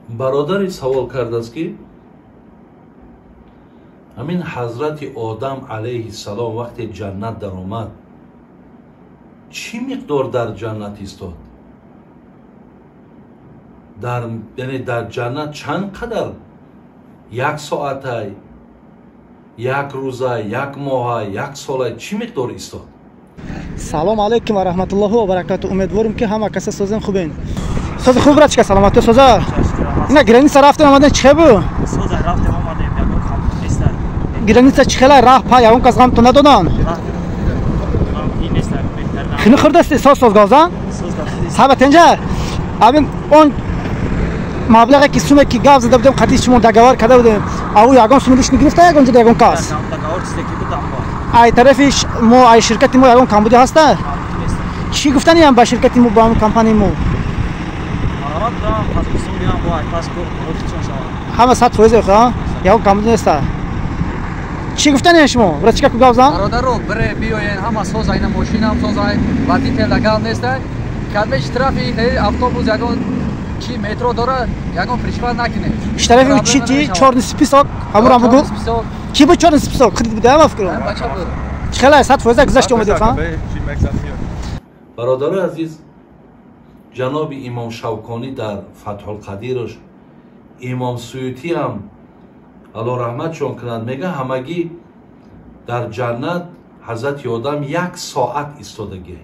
برادری سوال کرده است که همین حضرت آدم علیه السلام وقتی جنت در آمد چی مقدار در جنت ایستاد؟ یعنی در جنت چند قدر؟ یک ساعته، یک روزه، یک ماه، یک ساله، چی مقدار ایستاد؟ سلام علیکم و رحمت الله و برکاته. امیدوارم که همه کسا سازن خوبین. ساز خوب را چیکار سلامتی سازا؟ اینا گرانیسا رفتیم آمدن چه بود؟ سازا رفتیم آمدیم یکم کام نیست. گرانیسا چخلا راه پا یاون کس غم تو ندادن؟ این نیست بهتر. خیلی خردستی ساز گازا؟ ثابت اینجا. ابین اون مبلغی که سومه که گاز دادم قطعی شما دگاور کرده بودیم. او یگان سومش نگرفته یگان جدا یگان کاس. دگاور چیزی که بودم با. ای طرفش مو ای شرکتی مو یگان کمبودی هسته؟ چی گفتنی هم با شرکتی مو با هم کمپانی مو؟ همه 100% خواهد یا کامل نیست. چی گفتنی شما؟ برای چیکار کو گاوزا؟ برادر رو بره بیاین همه ساز اینا ماشین هم سازای وقتی تل لگال نیست. کدش ترافیک اتوبوس یگان چی مترو داره یگان پریشوان نکنه. اشتراکی چی 4 سپیساک همون بگو. کی بود 4 سپیساک خرید بوده هم فکر کنم. خیلی 100% گذشت اومده خان. برادر عزیز جناب امام شوکانی در فتح القدیرش امام سیوطی هم الله رحمتشون کنند میگه همگی در جنت حضرت آدم 1 ساعت ایستادگی،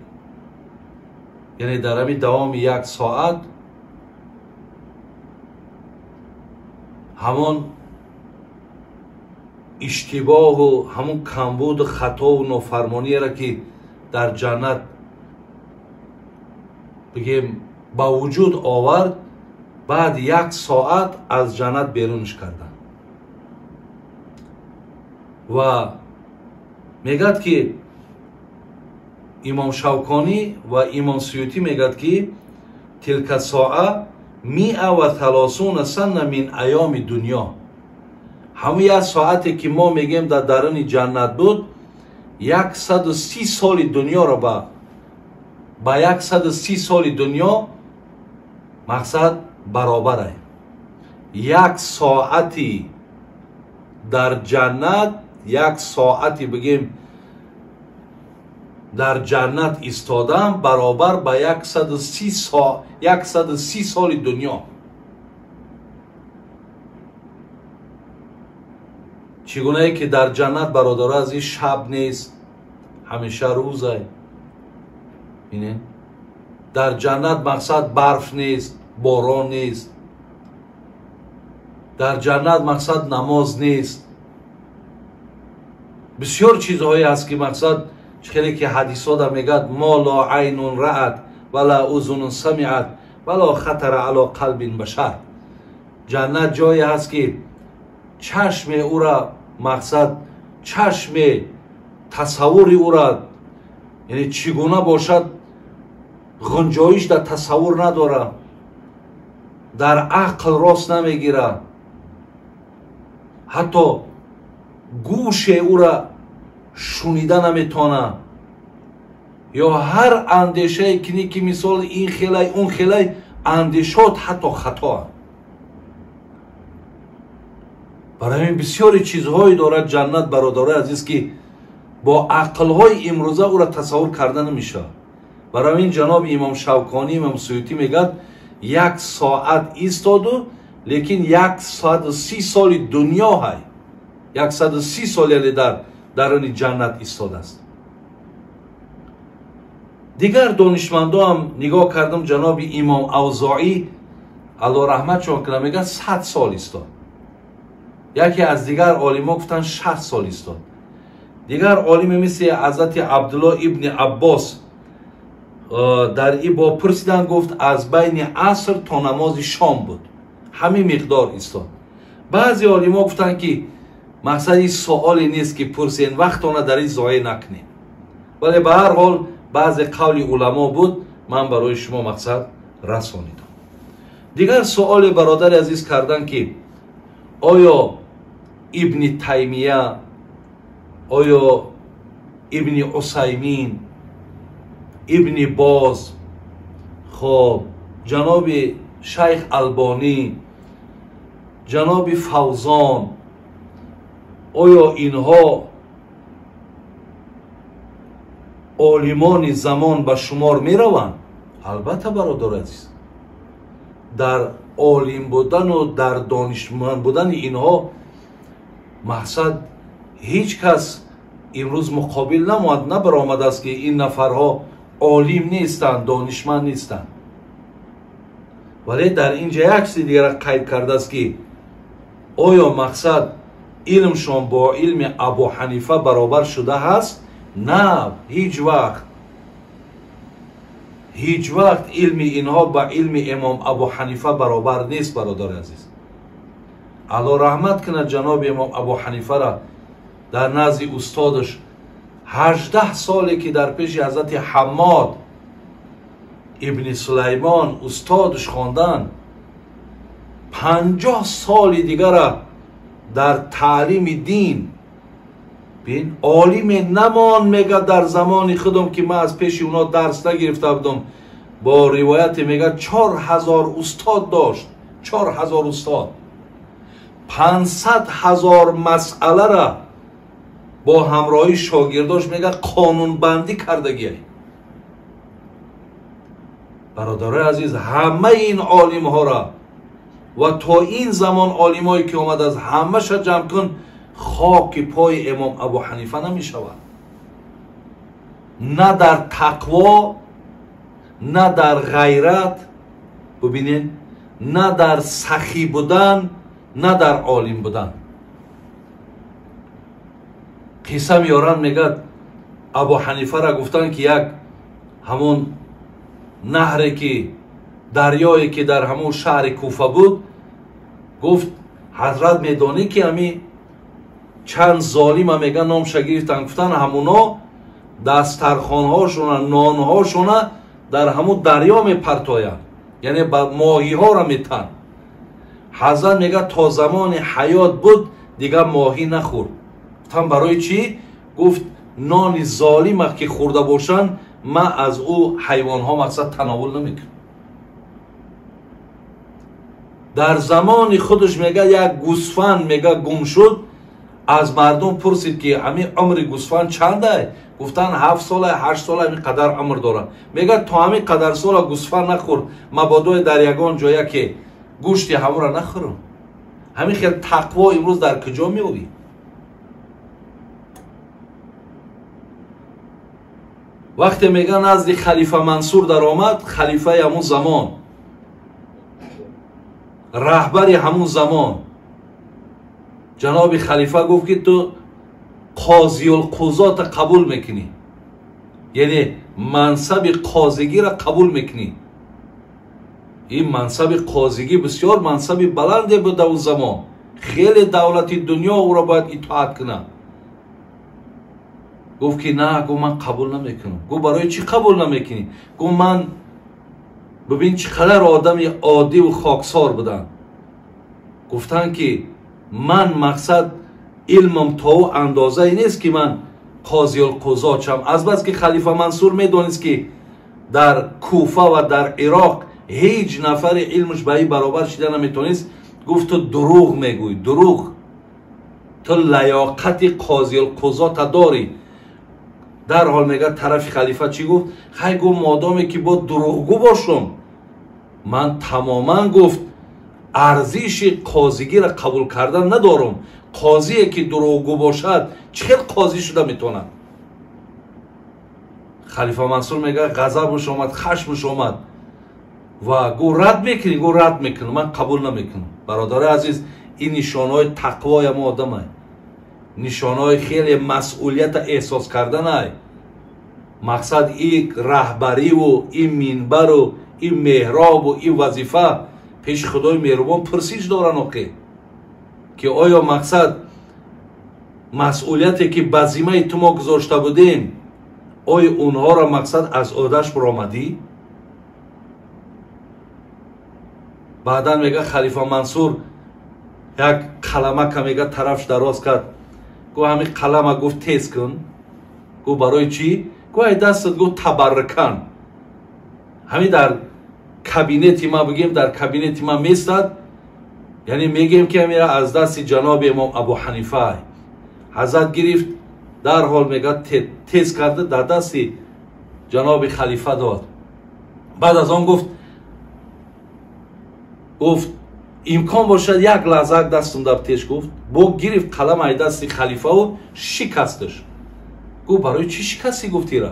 یعنی در همین دوام 1 ساعت همون اشتباه و همون کمبود و خطا و نافرمانی را که در جنت بگیم با وجود آورد بعد 1 ساعت از جنت بیرونش کردن و میگد که امام شوکانی و امام سیوطی میگد که تلک ساعه 130 سنه من ایام دنیا، همون 1 ساعتی که ما میگیم در درون جنت بود 130 سال دنیا را با 130 سال دنیا مقصد برابره. 1 ساعتی در جنت 1 ساعتی بگیم در جنت ایستادن برابر با 130 سال دنیا. چگونه ای که در جنت برادر از این شب نیست همیشه روزه. بینین در جنت مقصد برف نیست، باران نیست. در جنت مقصد نماز نیست. بسیار چیزهایی هست که مقصد چخیلی که حدیثا در میگد ما لا عین رأت ولا اذن سمعت ولا خطر علی قلب بشر. جنت جایی هست که چشم او را مقصد چشم تصور او را یعنی چگونه باشد غنجایش در تصور نداره، در عقل راست نمیگیره، حتی گوش او را شنیده نمیتونه، یا هر اندیشه که مثال این خیلی اون خیلی اندیشات حتی خطا. برای این بسیاری چیزهایی دارد جنت برادر عزیز که با عقلهای امروزه او را تصور کرده نمیشه. برای این جناب امام شوکانی امام سیوطی میگد 1 ساعت ایستادو لیکن 130 سال دنیا های 130 سال یعنی درون جنت ایستاده است. دیگر دانشمندا هم نگاه کردم جناب امام اوزاعی الله رحمتشون کنه میگه 100 سال ایستاد. یکی از دیگر عالما گفتن 60 سال ایستاد. دیگر عالم مثل حضرت عبدالله ابن عباس در این با پرسیدن گفت از بین عصر تا نماز شام بود، همین مقدار ایستاد. بعضی عالما گفتن که مقصد این سوالی نیست که پرسین وقتانه در این ضایع نکنیم، ولی به هر حال بعضی قول علما بود من برای شما مقصد رسانیدم. دیگر سوال برادر عزیز کردن که آیا ابن تیمیه، آیا ابن عثیمین، ابن باز، خب جناب شیخ البانی جناب فوزان آیا اینها عالمان زمان به شمار می روند؟ البته برادر عزیز، در عالم بودن و در دانشمند بودن اینها مقصد هیچ کس امروز مقابل نبرآمده است که این نفرها عالم نیستند، دانشمند نیستند. ولی در اینجا یک چیز دیگر قید کرده است که آیا مقصد علمشان با علم ابو حنیفه برابر شده است؟ نه، هیچ وقت علم اینها با علم امام ابو حنیفه برابر نیست برادر عزیز. الله رحمت کنه جناب امام ابو حنیفه را در نزد استادش 18 سالی که در پیش حضرت حماد ابن سلیمان استادش خواندن، 50 سال دیگر در تعلیم دین بین عالم نمان. میگه در زمان خودم که من از پیش اونا درس نگرفته بودم، با روایت میگه 4000 استاد داشت، 4000 استاد، 500,000 مسئله را با همراهی شاگرداش میگه قانون بندی کردگی. برادر عزیز، همه این عالم ها را و تا این زمان عالم هایی که آمد از همه شا جمع کن، خاک پای امام ابو حنیفه نمی شود. نه در تقوا، نه در غیرت، ببینید، نه در سخی بودن، نه در عالم بودن. قصه میارن میگه ابو حنیفه را گفتن که یک همون نهری که دریایی که در همون شهر کوفه بود، گفت حضرت میدانی که همی چند ظالم میگن نامش گرفتن، گفتن همونا دسترخوان هاشون، نان هاشون در همون دریا میپرتاین، یعنی با ماهی ها را میتن. حضرت میگه تا زمان حیات بود دیگه ماهی نخورد. گفتن برای چی؟ گفت نان ظالم که خورده باشن من از او حیوان ها مقصد تناول نمیکنم. در زمان خودش میگه یک گوسفند میگه گم شد، از مردم پرسید که همین عمر گوسفند چنده؟ گفتن 7 ساله 8 ساله همین قدر عمر داره. میگه تا همین قدر ساله گوسفند نخورد، مبادا در یگان جایی که گوشت همون را نخورم. همین خیلی تقوا امروز در کجا میوی؟ وقتی میگه نزد خلیفه منصور در آمد، خلیفه همون زمان، رهبر همون زمان، جناب خلیفه گفت که تو قاضی القضات قبول میکنی، یعنی منصب قاضیگی را قبول میکنی. این منصب قاضیگی بسیار منصب بلنده بود اون زمان، خیلی دولت دنیا او را باید اطاعت کنه. گفت که نه، گفت من قبول نمیکنم. گفت برای چی قبول نمیکنی؟ گفت من ببین چقدر آدم عادی و خاکسار بودن. گفتن که من مقصد علمم تا او اندازه ای نیست که من قاضی القضات شم. از بس که خلیفه منصور میدونست که در کوفه و در عراق هیچ نفر علمش به این برابر شده نمیتونست، گفت تو دروغ میگوی، دروغ، تو لیاقت قاضی القضات داری. در حال میگه طرف خلیفه چی گفت؟ خیلی گفت مادامی که با دروغگو باشم، من تماما گفت ارزش قاضیگی را قبول کردن ندارم. قاضی که دروغگو باشد چه قاضی شده میتونه؟ خلیفه منصور میگه غضبش آمد، خشمش آمد و گو رد میکنی؟ گو رد میکنم، من قبول نمیکنم. برادر عزیز، این نشانهای تقوای ما آدم های، نشانهای خیلی مسئولیت احساس کردن های. مقصد این رهبری و این منبر و این محراب و این وظیفه پیش خدای مهربان پرسیج دارن که آیا مقصد مسئولیتی که به ذمه تو ما گذاشته بودیم، آیا اونها را مقصد از عهده‌اش برآمدی؟ بعدا میگه خلیفه منصور یک قلمه که میگه طرفش دراز کرد، گو همین قلمه گفت تیز کن. گو برای چی؟ گو ای دستت گو تبرکن. همین در کابینت ما بگیم، در کابینت ما میستد یعنی میگیم که میره از دست جناب امام ابو حنیفه حضرت گرفت، در حال میگه تیز کرده در دست جناب خلیفه داد. بعد از آن گفت امکان باشد یک لحظه دستم در تیش، گفت با گرفت قلم ای دست خلیفه و شکستش. گفت برای چی شکستی؟ گفتی را؟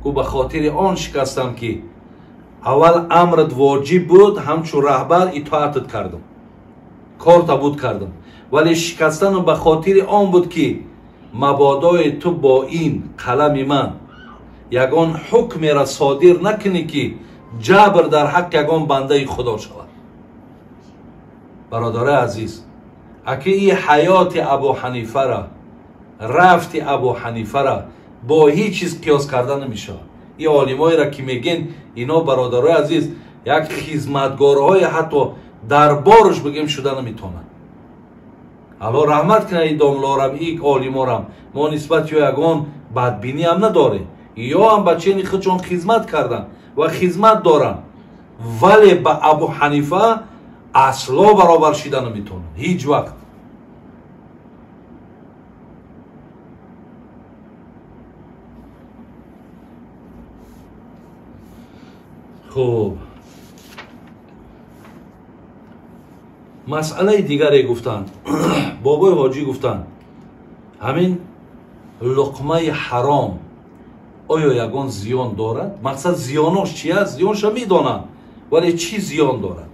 گفت به خاطر آن شکستم که اول امرت واجب بود، همچون رهبر اطاعتت کردم، کار تبود کردم، ولی شکستن به خاطر آن بود که مبادای تو با این قلم من یگان حکم را صادر نکنی که جبر در حق یگان بنده خدا شود. برادر عزیز، اگه این حیات ابو حنیفه را، رفت ابو حنیفه را با هیچ چیز قیاس کردن نمیشه. این عالمایی را که میگن اینا برادرای عزیز یک خدمتگارهای حتی دربارش بگیم شده نمیتونن. الله رحمت کنه این داملارم، این عالمارم، ما نسبت یا یگان بدبینی هم نداره، یا هم بچه خودشون خدمت کردن و خدمت دارن، ولی با ابو حنیفه اصلا برابر شده نمیتونن هیچ وقت. خوب، مسئله دیگری گفتن بابای حاجی گفتن همین لقمه حرام آیا یگان زیان دارد؟ مقصد زیانش چی است؟ زیانش میدانند، ولی چی زیان دارد؟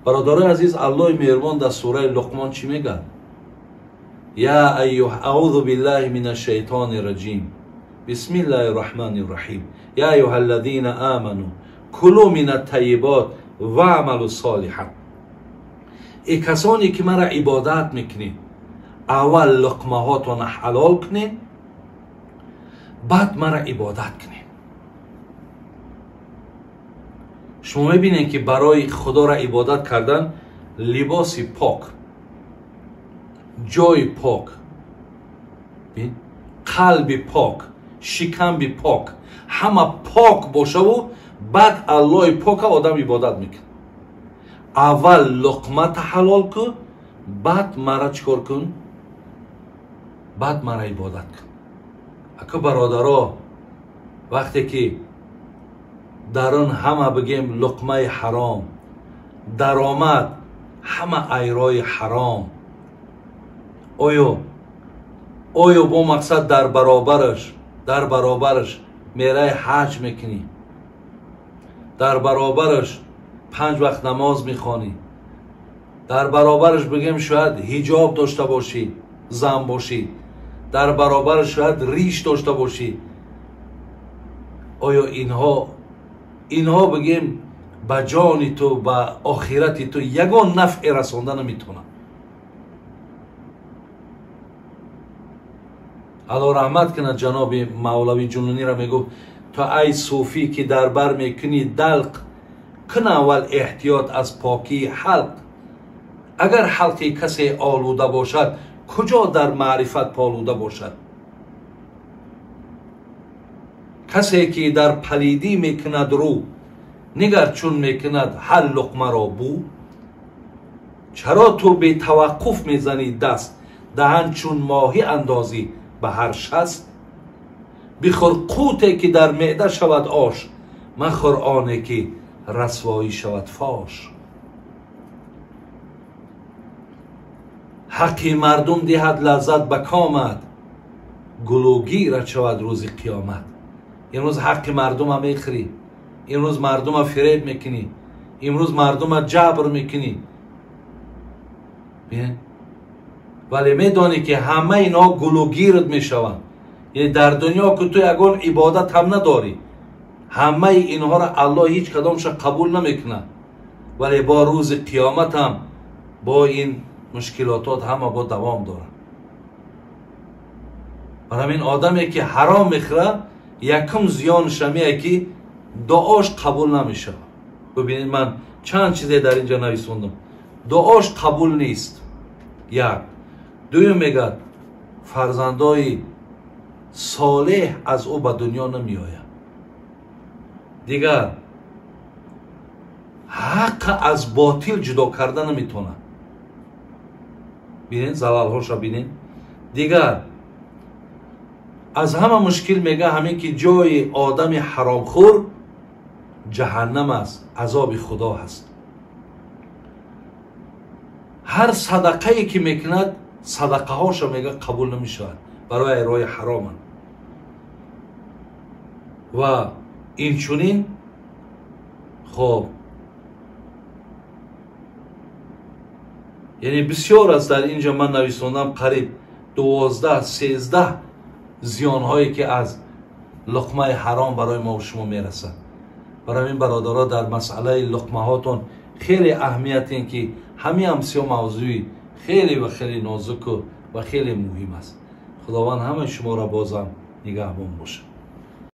برادران عزیز، الله مهربان در سوره لقمان چی میگه؟ یا ایها، اعوذ بالله من الشیطان الرجیم، بسم الله الرحمن الرحیم، یا ایها الذین آمنوا کلوا من الطیبات و اعملوا صالحا. ای کسانی که مرا عبادت میکنید، اول لقمه هاتون حلال کنید، بعد مرا عبادت کنید. شما میبینید که برای خدا را عبادت کردن لباس پاک، جای پاک، قلب پاک، شکم پاک، همه پاک باشه و بعد الله پاک آدم عبادت میکنه. اول لقمت حلال کن، بعد مرا چکار کن؟ بعد مرا عبادت کن. اکا برادرها، وقتی که در آن همه بگیم لقمه حرام، درآمد همه ایرای حرام، آیا با مقصد در برابرش میره حج میکنی، در برابرش 5 وقت نماز میخوانی، در برابرش بگیم شاید حجاب داشته باشی، زن باشی، در برابرش شاید ریش داشته باشی، آیا اینها بگیم به جان تو، به آخرت تو یگان نفع رسانده نمیتونن؟ الله رحمت کنه جناب مولوی جنونی را میگو تو ای صوفی که در بر میکنی دلق، کن اول احتیاط از پاکی حلق. اگر حلقی کسی آلوده باشد، کجا در معرفت پالوده باشد؟ کسی که در پلیدی میکند رو، نگر چون میکند هر لقمه را بو. چرا تو به توقف میزنی دست، دهن چون ماهی اندازی به هر شست. بخور قوتی که در معده شود آش، مخور آنی که رسوایی شود فاش. حقی مردم دهد لذت به کامت، گلوگیر شود روز قیامت. امروز حق مردم هم میخری، امروز مردم هم فریب میکنی، امروز مردم هم جبر میکنی، ولی میدانی که همه اینا گلوگیرت میشوند. یعنی در دنیا که تو یگان عبادت هم نداری، همه اینها را الله هیچ کدامش قبول نمیکنه، ولی با روز قیامت هم با این مشکلاتات همه با دوام داره. برای این آدمی که حرام میخوره، یکم زیانش میه که دعاش قبول نمیشه. ببینید من چند چیزی در اینجا نویسوندم. دعاش قبول نیست، یک. دوم میگه فرزندای صالح از او به دنیا نمی آید. دیگر حق از باطل جدا کردن نمیتونه. بینین زلالهاشو بینین. دیگر از همه مشکل میگه همین که جای آدم حرامخور جهنم است، عذاب خدا هست. هر صدقه ای که میکند صدقه هاشو میگه قبول نمیشود، برای راه حرام. و این چونین خب یعنی بسیار است. در اینجا من نویسوندم قریب 12-13 زیان هایی که از لقمه حرام برای ما و شما میرسد. برای این برادرها در مسئله لقمه هاتون خیلی اهمیت این که همین امسیار موضوعی خیلی و خیلی نازک و خیلی مهم است. خداوند همه شما را بازم نگهبان باشه.